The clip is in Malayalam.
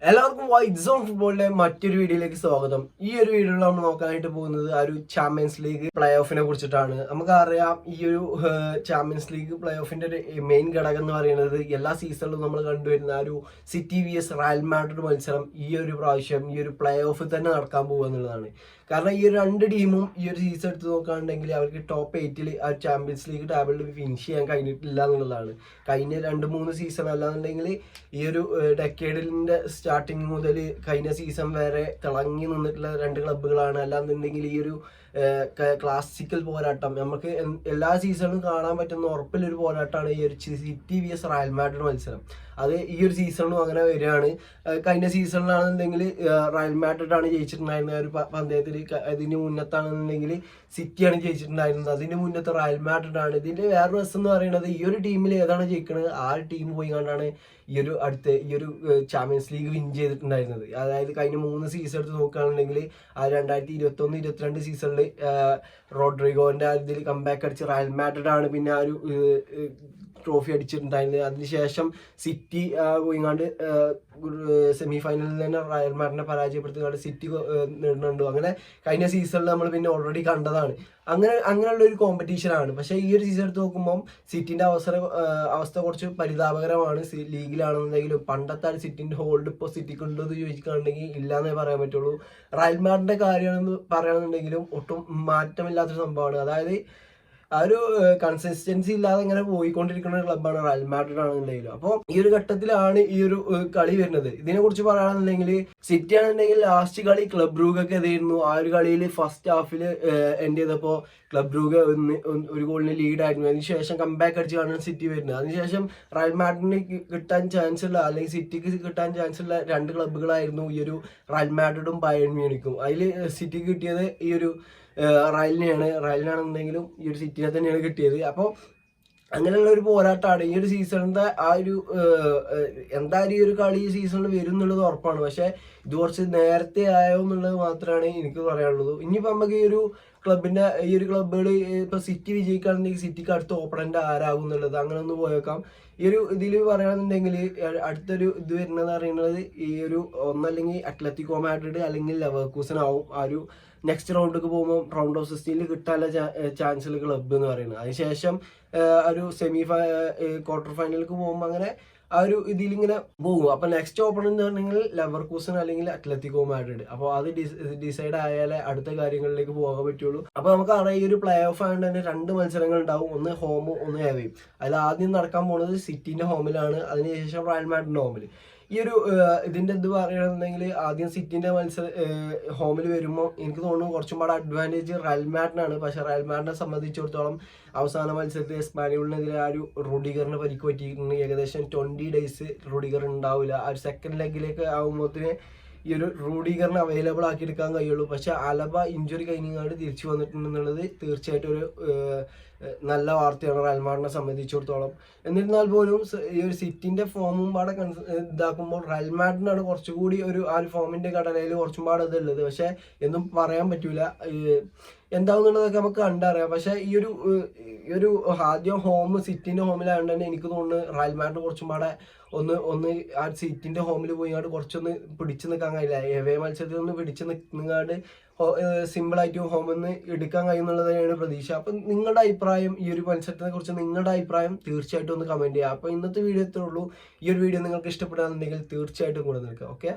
എല്ലാവർക്കും വൈറ്റ് സോൺ ഫുട്ബോളിന്റെ മറ്റൊരു വീഡിയോയിലേക്ക് സ്വാഗതം. ഈ ഒരു വീഡിയോയിൽ നമ്മൾ നോക്കാനായിട്ട് പോകുന്നത് ആ ഒരു ചാമ്പ്യൻസ് ലീഗ് പ്ലേ ഓഫിനെ കുറിച്ചിട്ടാണ്. നമുക്കറിയാം ഈ ഒരു ചാമ്പ്യൻസ് ലീഗ് പ്ലേ ഓഫിന്റെ ഒരു മെയിൻ ഘടകം എന്ന് പറയുന്നത് എല്ലാ സീസണിലും നമ്മൾ കണ്ടുവരുന്ന ആ ഒരു സിറ്റി vs റയൽ മാഡ്രിഡ് മത്സരം ഈ ഒരു പ്രാവശ്യം ഈ ഒരു പ്ലേ ഓഫിൽ തന്നെ നടക്കാൻ പോകുക എന്നുള്ളതാണ്. കാരണം ഈ ഒരു രണ്ട് ടീമും ഈ ഒരു സീസൺ എടുത്ത് നോക്കുകയാണെങ്കിൽ അവർക്ക് ടോപ്പ് 8 ആ ചാമ്പ്യൻസ് ലീഗ് ടാബിളിൽ ഫിനിഷ് ചെയ്യാൻ കഴിഞ്ഞിട്ടില്ല എന്നുള്ളതാണ്. കഴിഞ്ഞ 2-3 സീസൺ അല്ലാന്നുണ്ടെങ്കിൽ ഈ ഒരു ഡെക്കേഡിന്റെ സ്റ്റാർട്ടിങ് മുതൽ കഴിഞ്ഞ സീസൺ വരെ തിളങ്ങി നിന്നിട്ടുള്ള രണ്ട് ക്ലബ്ബുകളാണ്. അല്ലാന്നുണ്ടെങ്കിൽ ഈ ഒരു ക്ലാസിക്കൽ പോരാട്ടം നമുക്ക് എല്ലാ സീസണിലും കാണാൻ പറ്റുന്ന ഉറപ്പിലൊരു പോരാട്ടമാണ് ഈ ഒരു സിറ്റി vs റയൽ മാഡ്രിഡ് മത്സരം. അത് ഈ ഒരു സീസണിലും അങ്ങനെ വരികയാണ്. കഴിഞ്ഞ സീസണിലാണെന്നുണ്ടെങ്കിൽ റയൽ മാഡ്രിഡ് ആണ് ജയിച്ചിട്ടുണ്ടായിരുന്നത് ഒരു പന്തയത്തിൽ. അതിന് മുന്നത്താണെന്നുണ്ടെങ്കിൽ സിറ്റിയാണ് ജയിച്ചിട്ടുണ്ടായിരുന്നത്. അതിന് മുന്നത്തെ റയൽ മാഡ്രിഡ് ആണ്. ഇതിന്റെ വേറൊരു രസം എന്ന് പറയുന്നത് ഈ ഒരു ടീമിൽ ഏതാണ് ജയിക്കുന്നത് ആ ടീം പോയി കണ്ടാണ് ഈ ഒരു ചാമ്പ്യൻസ് ലീഗ് വിൻ ചെയ്തിട്ടുണ്ടായിരുന്നത്. അതായത് കഴിഞ്ഞ 3 സീസൺ എടുത്ത് നോക്കുകയാണെന്നുണ്ടെങ്കിൽ ആ 2021-22 സീസണിൽ റോഡ്രിഗോന്റെ ഇതിൽ കംബാക്ക് അടിച്ച് റയൽ മാഡ്രിഡ് ആണ് പിന്നെ ആ ഒരു ട്രോഫി അടിച്ചിട്ടുണ്ടായിരുന്നത്. അതിനുശേഷം സിറ്റി പോയിങ്ങാണ്ട് സെമി ഫൈനലിൽ തന്നെ റയൽ മാഡ്രിഡിനെ പരാജയപ്പെടുത്തിക്കൊണ്ട് സിറ്റി നേടുന്നുണ്ട്. അങ്ങനെ കഴിഞ്ഞ സീസണിൽ നമ്മൾ പിന്നെ ഓൾറെഡി കണ്ടതാണ്. അങ്ങനെയുള്ള ഒരു കോമ്പറ്റീഷനാണ്. പക്ഷേ ഈ ഒരു സീസൺ എടുത്ത് നോക്കുമ്പോൾ സിറ്റിന്റെ അവസ്ഥ കുറച്ച് പരിതാപകരമാണ്. ലീഗിലാണെന്നുണ്ടെങ്കിലും പണ്ടത്തെ സിറ്റിന്റെ ഹോൾഡ് ഇപ്പോൾ സിറ്റിക്ക് ഉണ്ടോ എന്ന് ചോദിക്കുകയാണെങ്കിൽ ഇല്ലാന്നേ പറയാൻ പറ്റുള്ളൂ. റയൽ മാഡ്രിഡിന്റെ കാര്യമാണെന്ന് പറയുകയാണെന്നുണ്ടെങ്കിലും ഒട്ടും മാറ്റമില്ലാത്തൊരു സംഭവമാണ്. അതായത് ആ ഒരു കൺസിസ്റ്റൻസി ഇല്ലാതെ ഇങ്ങനെ പോയിക്കൊണ്ടിരിക്കുന്ന ഒരു ക്ലബ്ബാണ് റയൽ മാഡ്രിഡ് ആണെന്നുണ്ടെങ്കിലും. അപ്പോൾ ഈ ഒരു ഘട്ടത്തിലാണ് ഈ ഒരു കളി വരുന്നത്. ഇതിനെ കുറിച്ച് പറയുകയാണെന്നുണ്ടെങ്കിൽ സിറ്റി ആണെന്നുണ്ടെങ്കിൽ ലാസ്റ്റ് കളി ക്ലബ് ബ്രൂഗൊക്കെ എതിരുന്നു. ആ ഒരു കളിയിൽ ഫസ്റ്റ് ഹാഫിൽ എൻഡ് ചെയ്തപ്പോൾ ക്ലബ് ബ്രൂഗ ഒരു ഗോളിന് ലീഡായിരുന്നു. അതിനുശേഷം കംബാക്ക് അടിച്ച് കാണാൻ സിറ്റി വരുന്നത്. അതിനുശേഷം റയൽ മാഡ്രിഡിന് കിട്ടാൻ ചാൻസ് ഉള്ള അല്ലെങ്കിൽ സിറ്റിക്ക് കിട്ടാൻ ചാൻസ് ഉള്ള രണ്ട് ക്ലബ്ബുകളായിരുന്നു ഈ ഒരു റയൽ മാഡ്രിഡും ബയേൺ മ്യൂണിക്കും. അതിൽ സിറ്റിക്ക് കിട്ടിയത് ഈ ഒരു റയലിനാണെന്നുണ്ടെങ്കിലും ഈ ഒരു സിറ്റിനെ തന്നെയാണ് കിട്ടിയത്. അപ്പോൾ അങ്ങനെയുള്ള ഒരു പോരാട്ടമാണ് ഈ ഒരു സീസണിന്റെ ആ ഒരു എന്തായാലും ഈ ഒരു കളി ഈ സീസണിൽ വരും എന്നുള്ളത് ഉറപ്പാണ്. പക്ഷെ ഇത് കുറച്ച് നേരത്തെ ആയോ എന്നുള്ളത് മാത്രമാണ് എനിക്ക് പറയാനുള്ളത്. ഇനിയിപ്പോൾ നമുക്ക് ഈ ഒരു ക്ലബ്ബുകൾ ഇപ്പൊ സിറ്റി വിജയിക്കുകയാണെന്നുണ്ടെങ്കിൽ സിറ്റിക്ക് അടുത്ത ഓപ്പണന്റ് ആരാകും എന്നുള്ളത് അങ്ങനെ ഒന്ന് പോയേക്കാം. ഈ ഒരു ഇതിൽ പറയുകയാണെന്നുണ്ടെങ്കിൽ അടുത്തൊരു ഇത് വരുന്നത് പറയുന്നത് ഈ ഒരു ഒന്നല്ലെങ്കിൽ അത്ലറ്റിക്കോ മാഡ്രിഡ് അല്ലെങ്കിൽ ലെവർകൂസൻ ആവും ആ ഒരു നെക്സ്റ്റ് റൗണ്ടിലേക്ക് പോകുമ്പോൾ റൗണ്ട് ഓഫ് 16 കിട്ടാനുള്ള ചാൻസുള്ള ക്ലബ്ബ് എന്ന് പറയുന്നത്. അതിനുശേഷം ഒരു ക്വാർട്ടർ ഫൈനലിലേക്ക് പോകുമ്പോൾ അങ്ങനെ ആ ഒരു ഇതിലിങ്ങനെ പോകും. അപ്പൊ നെക്സ്റ്റ് ഓപ്പണന്റ് എന്ന് പറഞ്ഞെങ്കിൽ ലെവർകൂസൻ അല്ലെങ്കിൽ അത്ലറ്റിക്കോ മാഡ്രിഡ്. അപ്പോൾ അത് ഡിസൈഡ് ആയാലേ അടുത്ത കാര്യങ്ങളിലേക്ക് പോകാൻ പറ്റുള്ളൂ. അപ്പൊ നമുക്ക് അറിയാം ഈ ഒരു പ്ലേ ഓഫ് ആയതുകൊണ്ട് തന്നെ 2 മത്സരങ്ങൾ ഉണ്ടാവും, ഒന്ന് ഹോമും ഒന്ന് ഹേവയും. അതിൽ ആദ്യം നടക്കാൻ പോകുന്നത് സിറ്റിന്റെ ഹോമിലാണ്, അതിനുശേഷം റയൽ മാഡ്രിഡിന്റെ ഹോമിൽ. ഈ ഒരു ഇതിന്റെ എന്ത് പറയുകയാണെന്നുണ്ടെങ്കിൽ ആദ്യം സിറ്റിന്റെ ഹോമിൽ വരുമ്പോൾ എനിക്ക് തോന്നുന്നു കുറച്ചും പാടെ അഡ്വാൻറ്റേജ് റയൽ മാഡ്രിഡിനാണ്. പക്ഷെ റയൽ മാഡ്രിഡിനെ സംബന്ധിച്ചിടത്തോളം അവസാന മത്സരത്തിൽ എസ്പാനിയോളിനെതിരെ ആ ഒരു റൂഡിഗറിന് പരിക്ക് പറ്റിയിട്ടുണ്ട്. ഏകദേശം 20 ഡേയ്സ് റൂഡിഗർ ഉണ്ടാവില്ല. ആ ഒരു സെക്കൻഡ് ലെഗിലേക്ക് ആകുമ്പോഴത്തേന് ഈ ഒരു റൂഡിഗറിന് അവൈലബിൾ ആക്കി എടുക്കാൻ കഴിയുള്ളൂ. പക്ഷെ അലബ ഇഞ്ചുറി കഴിഞ്ഞാണ്ട് തിരിച്ചു വന്നിട്ടുണ്ടെന്നുള്ളത് തീർച്ചയായിട്ടും ഒരു നല്ല വാർത്തയാണ് റയൽ മാഡ്രിഡിനെ സംബന്ധിച്ചിടത്തോളം. എന്നിരുന്നാൽ പോലും ഈ ഒരു സിറ്റിന്റെ ഫോമും പാടെ ഇതാക്കുമ്പോൾ റയൽ മാഡ്രിഡിനാണ് കുറച്ചുകൂടി ആ ഒരു ഫോമിന്റെ ഘടനയിൽ കുറച്ചും പാടെ ഇതുള്ളത്. പക്ഷെ എന്നും പറയാൻ പറ്റൂല എന്താവുന്നുള്ളതൊക്കെ നമുക്ക് കണ്ടറിയാം. പക്ഷെ ഈ ഒരു ആദ്യം സിറ്റിന്റെ ഹോമിലായതുകൊണ്ട് തന്നെ എനിക്ക് തോന്നുന്നു റയൽ മാഡ്രിഡ് കുറച്ചും പാടെ ഒന്ന് ആ സിറ്റിന്റെ ഹോമിൽ പോയിങ്ങാണ്ട് കുറച്ചൊന്ന് പിടിച്ചു നിൽക്കാൻ കഴിയില്ല. എവേ മത്സരത്തിൽ ഒന്ന് പിടിച്ചു നിൽക്കാണ്ട് സിമ്പിളായിട്ട് ഹോമിൽ നിന്ന് എടുക്കാൻ കഴിയുന്നുള്ളത് തന്നെയാണ് പ്രതീക്ഷ. അപ്പം നിങ്ങളുടെ അഭിപ്രായം ഈ ഒരു മത്സരത്തിനെ കുറിച്ച് നിങ്ങളുടെ അഭിപ്രായം തീർച്ചയായിട്ടും ഒന്ന് കമന്റ് ചെയ്യുക. അപ്പോൾ ഇന്നത്തെ വീഡിയോ എത്രേ ഉള്ളൂ. ഈ ഒരു വീഡിയോ നിങ്ങൾക്ക് ഇഷ്ടപ്പെടാന്നുണ്ടെങ്കിൽ തീർച്ചയായിട്ടും കൂടെ നിൽക്കുക. ഓക്കെ.